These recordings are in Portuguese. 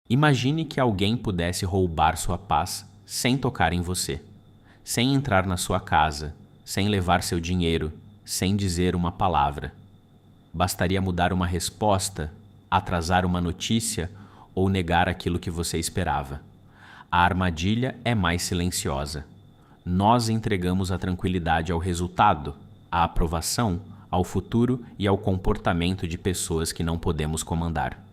Imagine que alguém pudesse roubar sua paz sem tocar em você, sem entrar na sua casa, sem levar seu dinheiro, sem dizer uma palavra. Bastaria mudar uma resposta, atrasar uma notícia ou negar aquilo que você esperava. A armadilha é mais silenciosa. Nós entregamos a tranquilidade ao resultado, à aprovação, ao futuro e ao comportamento de pessoas que não podemos comandar.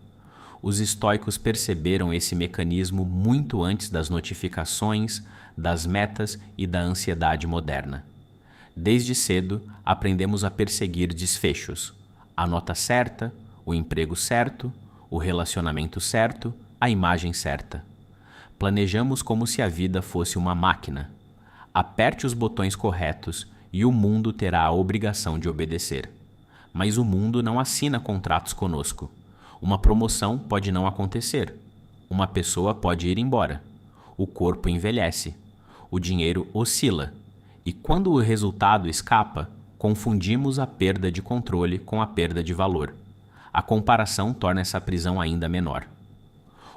Os estoicos perceberam esse mecanismo muito antes das notificações, das metas e da ansiedade moderna. Desde cedo, aprendemos a perseguir desfechos: a nota certa, o emprego certo, o relacionamento certo, a imagem certa. Planejamos como se a vida fosse uma máquina. Aperte os botões corretos e o mundo terá a obrigação de obedecer. Mas o mundo não assina contratos conosco. Uma promoção pode não acontecer. Uma pessoa pode ir embora. O corpo envelhece. O dinheiro oscila. E quando o resultado escapa, confundimos a perda de controle com a perda de valor. A comparação torna essa prisão ainda menor.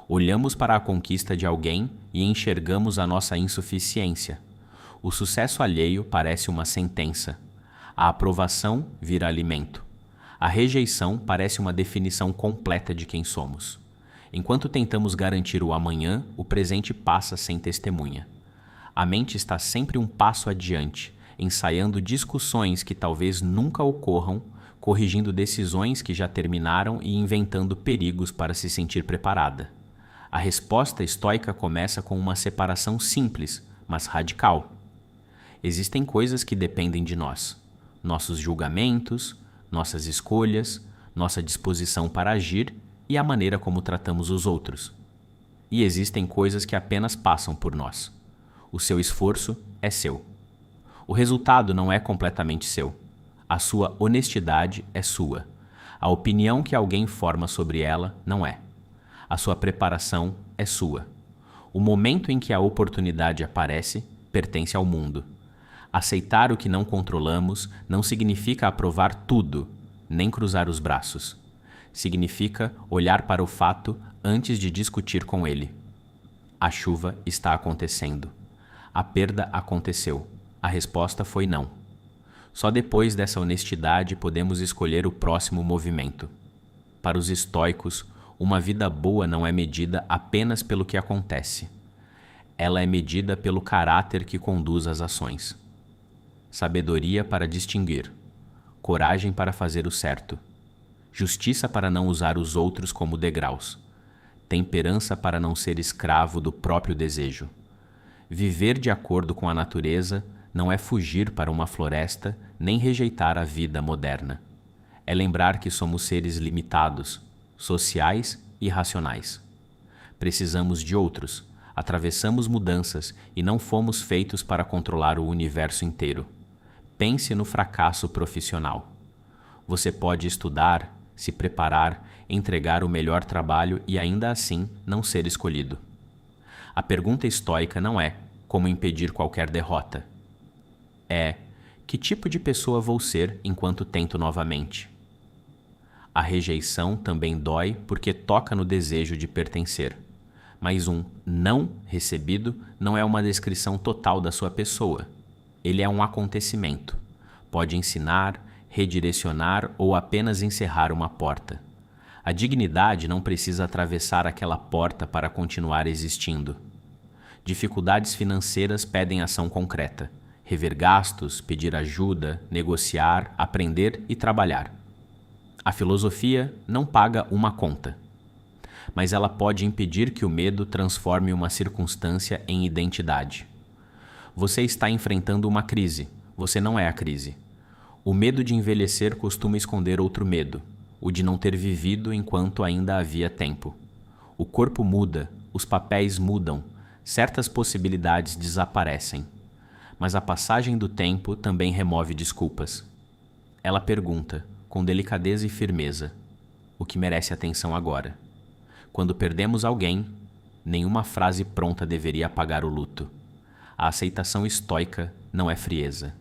Olhamos para a conquista de alguém e enxergamos a nossa insuficiência. O sucesso alheio parece uma sentença. A aprovação vira alimento. A rejeição parece uma definição completa de quem somos. Enquanto tentamos garantir o amanhã, o presente passa sem testemunha. A mente está sempre um passo adiante, ensaiando discussões que talvez nunca ocorram, corrigindo decisões que já terminaram e inventando perigos para se sentir preparada. A resposta estoica começa com uma separação simples, mas radical. Existem coisas que dependem de nós: nossos julgamentos, nossas escolhas, nossa disposição para agir e a maneira como tratamos os outros. E existem coisas que apenas passam por nós. O seu esforço é seu. O resultado não é completamente seu. A sua honestidade é sua. A opinião que alguém forma sobre ela não é. A sua preparação é sua. O momento em que a oportunidade aparece pertence ao mundo. Aceitar o que não controlamos não significa aprovar tudo, nem cruzar os braços. Significa olhar para o fato antes de discutir com ele. A chuva está acontecendo. A perda aconteceu. A resposta foi não. Só depois dessa honestidade podemos escolher o próximo movimento. Para os estoicos, uma vida boa não é medida apenas pelo que acontece. Ela é medida pelo caráter que conduz as ações. Sabedoria para distinguir, coragem para fazer o certo, justiça para não usar os outros como degraus, temperança para não ser escravo do próprio desejo. Viver de acordo com a natureza não é fugir para uma floresta nem rejeitar a vida moderna. É lembrar que somos seres limitados, sociais e racionais. Precisamos de outros, atravessamos mudanças e não fomos feitos para controlar o universo inteiro. Pense no fracasso profissional. Você pode estudar, se preparar, entregar o melhor trabalho e ainda assim não ser escolhido. A pergunta estoica não é como impedir qualquer derrota. É: que tipo de pessoa vou ser enquanto tento novamente? A rejeição também dói porque toca no desejo de pertencer. Mas um não recebido não é uma descrição total da sua pessoa. Ele é um acontecimento. Pode ensinar, redirecionar ou apenas encerrar uma porta. A dignidade não precisa atravessar aquela porta para continuar existindo. Dificuldades financeiras pedem ação concreta. Rever gastos, pedir ajuda, negociar, aprender e trabalhar. A filosofia não paga uma conta, mas ela pode impedir que o medo transforme uma circunstância em identidade. Você está enfrentando uma crise, você não é a crise. O medo de envelhecer costuma esconder outro medo, o de não ter vivido enquanto ainda havia tempo. O corpo muda, os papéis mudam, certas possibilidades desaparecem. Mas a passagem do tempo também remove desculpas. Ela pergunta, com delicadeza e firmeza, o que merece atenção agora. Quando perdemos alguém, nenhuma frase pronta deveria apagar o luto. A aceitação estoica não é frieza.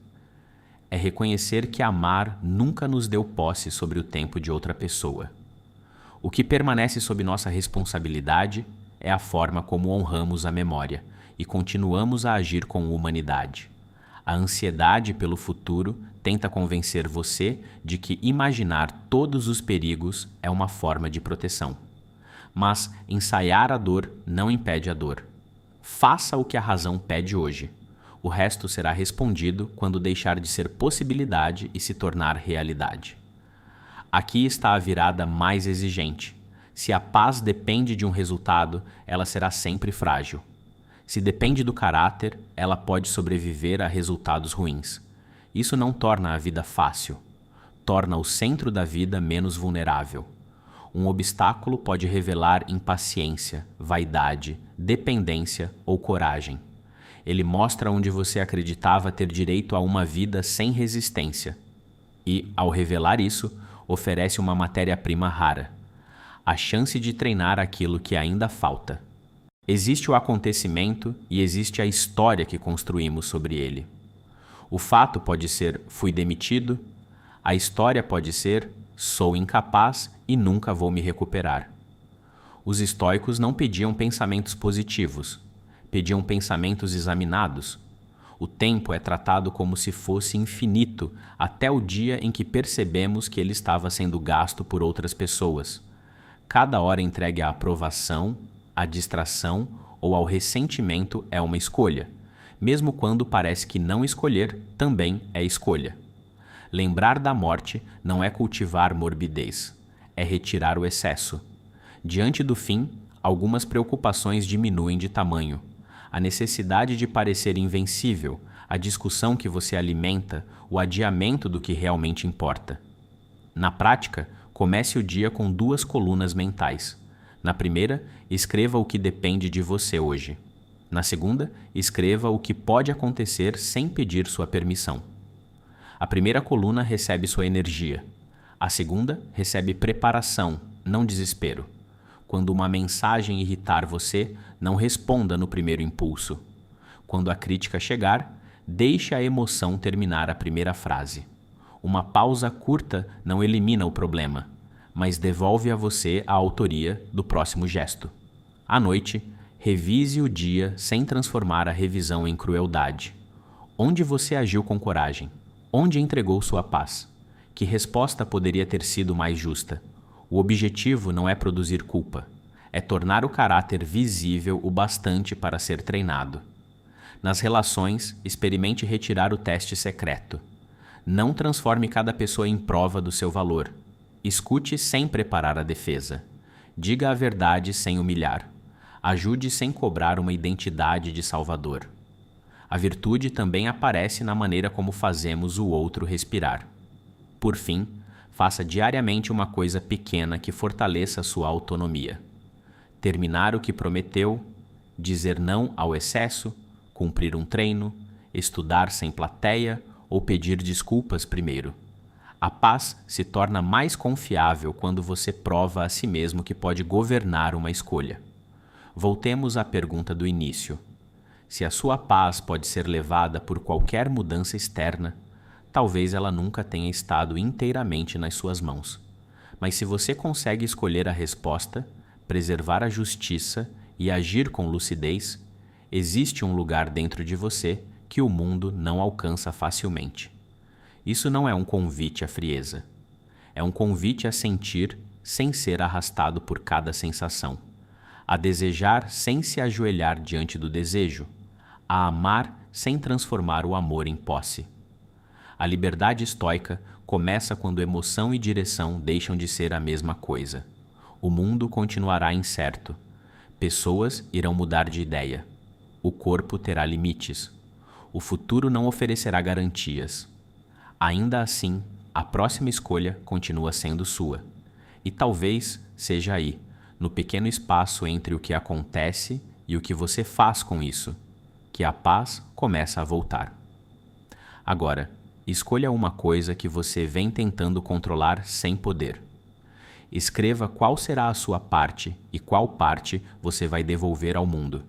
É reconhecer que amar nunca nos deu posse sobre o tempo de outra pessoa. O que permanece sob nossa responsabilidade é a forma como honramos a memória e continuamos a agir com humanidade. A ansiedade pelo futuro tenta convencer você de que imaginar todos os perigos é uma forma de proteção. Mas ensaiar a dor não impede a dor. Faça o que a razão pede hoje. O resto será respondido quando deixar de ser possibilidade e se tornar realidade. Aqui está a virada mais exigente. Se a paz depende de um resultado, ela será sempre frágil. Se depende do caráter, ela pode sobreviver a resultados ruins. Isso não torna a vida fácil. Torna o centro da vida menos vulnerável. Um obstáculo pode revelar impaciência, vaidade, dependência ou coragem. Ele mostra onde você acreditava ter direito a uma vida sem resistência. E, ao revelar isso, oferece uma matéria-prima rara. A chance de treinar aquilo que ainda falta. Existe o acontecimento e existe a história que construímos sobre ele. O fato pode ser fui demitido, a história pode ser sou incapaz e nunca vou me recuperar. Os estoicos não pediam pensamentos positivos, pediam pensamentos examinados. O tempo é tratado como se fosse infinito até o dia em que percebemos que ele estava sendo gasto por outras pessoas. Cada hora entregue à aprovação, à distração ou ao ressentimento é uma escolha, mesmo quando parece que não escolher também é escolha. Lembrar da morte não é cultivar morbidez, é retirar o excesso. Diante do fim, algumas preocupações diminuem de tamanho. A necessidade de parecer invencível, a discussão que você alimenta, o adiamento do que realmente importa. Na prática, comece o dia com 2 colunas mentais. Na primeira, escreva o que depende de você hoje. Na segunda, escreva o que pode acontecer sem pedir sua permissão. A primeira coluna recebe sua energia. A segunda recebe preparação, não desespero. Quando uma mensagem irritar você, não responda no primeiro impulso. Quando a crítica chegar, deixe a emoção terminar a primeira frase. Uma pausa curta não elimina o problema, mas devolve a você a autoria do próximo gesto. À noite, revise o dia sem transformar a revisão em crueldade. Onde você agiu com coragem? Onde entregou sua paz? Que resposta poderia ter sido mais justa? O objetivo não é produzir culpa, é tornar o caráter visível o bastante para ser treinado. Nas relações, experimente retirar o teste secreto. Não transforme cada pessoa em prova do seu valor. Escute sem preparar a defesa. Diga a verdade sem humilhar. Ajude sem cobrar uma identidade de salvador. A virtude também aparece na maneira como fazemos o outro respirar. Por fim, faça diariamente uma coisa pequena que fortaleça sua autonomia. Terminar o que prometeu, dizer não ao excesso, cumprir um treino, estudar sem plateia ou pedir desculpas primeiro. A paz se torna mais confiável quando você prova a si mesmo que pode governar uma escolha. Voltemos à pergunta do início. Se a sua paz pode ser levada por qualquer mudança externa, talvez ela nunca tenha estado inteiramente nas suas mãos. Mas se você consegue escolher a resposta, preservar a justiça e agir com lucidez, existe um lugar dentro de você que o mundo não alcança facilmente. Isso não é um convite à frieza. É um convite a sentir sem ser arrastado por cada sensação, a desejar sem se ajoelhar diante do desejo, a amar sem transformar o amor em posse. A liberdade estoica começa quando emoção e direção deixam de ser a mesma coisa. O mundo continuará incerto. Pessoas irão mudar de ideia. O corpo terá limites. O futuro não oferecerá garantias. Ainda assim, a próxima escolha continua sendo sua. E talvez seja aí, no pequeno espaço entre o que acontece e o que você faz com isso, que a paz começa a voltar. Agora, escolha uma coisa que você vem tentando controlar sem poder. Escreva qual será a sua parte e qual parte você vai devolver ao mundo.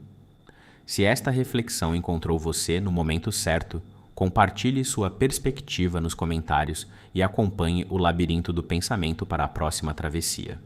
Se esta reflexão encontrou você no momento certo, compartilhe sua perspectiva nos comentários e acompanhe o labirinto do pensamento para a próxima travessia.